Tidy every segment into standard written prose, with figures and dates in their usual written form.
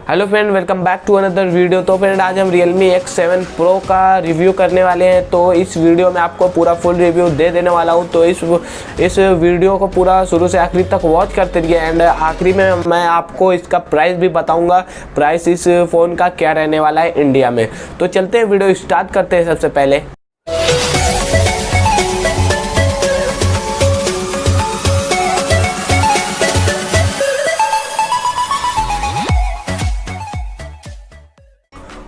Hello friend, welcome back to another video. तो friend आज हम Realme X7 Pro का रिव्यू करने वाले हैं। तो इस वीडियो में आपको पूरा फुल रिव्यू दे देने वाला हूं। तो इस वीडियो को पूरा शुरू से आखिरी तक वॉच करते रहिए एंड आखिरी में मैं आपको इसका प्राइस भी बताऊंगा, प्राइस इस फ़ोन का क्या रहने वाला है इंडिया में। तो चलते हैं, वीडियो स्टार्ट करते हैं। सबसे पहले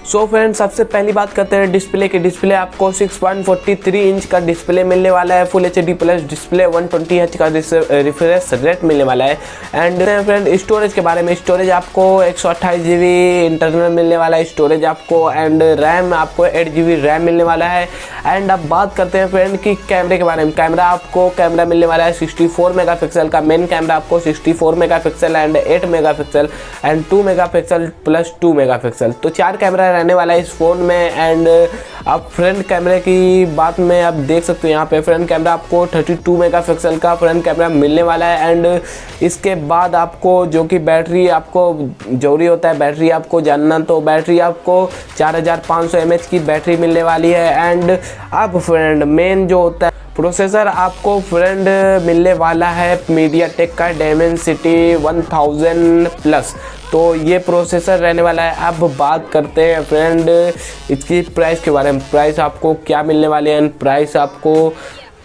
सो फ्रेंड सबसे पहली बात करते हैं डिस्प्ले की। डिस्प्ले आपको 6.43 इंच का डिस्प्ले मिलने वाला है, full HD plus display, 120Hz का रिफ्रेश रेट मिलने वाला है। एंड फ्रेंड स्टोरेज के बारे में, स्टोरेज आपको 128 GB इंटरनल मिलने वाला है स्टोरेज आपको, एंड रैम आपको 8 GB रैम मिलने वाला है। एंड अब बात करते हैं फ्रेंड कि कैमरे के बारे में। कैमरा मिलने वाला है 64 मेगापिक्सल का, मेन कैमरा आपको 64 megapixel and 8 megapixel and 2 megapixel plus 2 megapixel, तो 4 कैमरा रहने वाला है इस फ़ोन में। एंड आप फ्रंट कैमरे की बात में आप देख सकते हो, यहाँ पे फ्रंट कैमरा आपको 32 मेगापिक्सल का फ्रंट कैमरा मिलने वाला है। एंड इसके बाद आपको जो कि बैटरी आपको जरूरी होता है, बैटरी आपको जानना, तो बैटरी आपको 4500 mAh की बैटरी मिलने वाली है। एंड अब फ्रेंड मेन जो होता है प्रोसेसर, आपको फ्रेंड मिलने वाला है MediaTek का dimensity 1000 प्लस, तो ये प्रोसेसर रहने वाला है। अब बात करते हैं फ्रेंड इसकी प्राइस के बारे में। प्राइस आपको क्या मिलने वाले हैं, प्राइस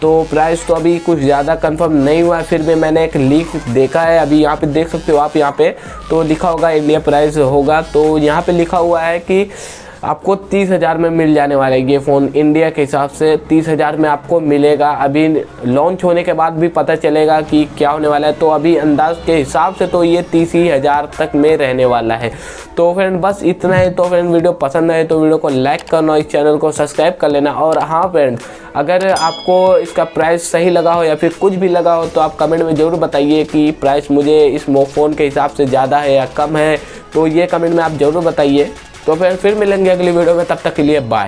तो अभी कुछ ज़्यादा कंफर्म नहीं हुआ है, फिर भी मैंने एक लीक देखा है। अभी यहाँ पे देख सकते हो आप, यहाँ पे तो लिखा होगा इंडिया प्राइस होगा, तो यहाँ पे लिखा हुआ है कि आपको 30,000 में मिल जाने वाला है ये फ़ोन। इंडिया के हिसाब से 30,000 में आपको मिलेगा। अभी लॉन्च होने के बाद भी पता चलेगा कि क्या होने वाला है, तो अभी अंदाज के हिसाब से तो ये 30,000 तक में रहने वाला है। तो फ्रेंड बस इतना है। तो फ्रेंड वीडियो पसंद आए तो वीडियो को लाइक करना, इस चैनल को सब्सक्राइब कर लेना। और हाँ फ्रेंड, अगर आपको इसका प्राइस सही लगा हो या फिर कुछ भी लगा हो तो आप कमेंट में ज़रूर बताइए कि प्राइस मुझे इस फ़ोन के हिसाब से ज़्यादा है या कम है, तो ये कमेंट में आप ज़रूर बताइए। तो फिर मिलेंगे अगली वीडियो में, तब तक के लिए बाय।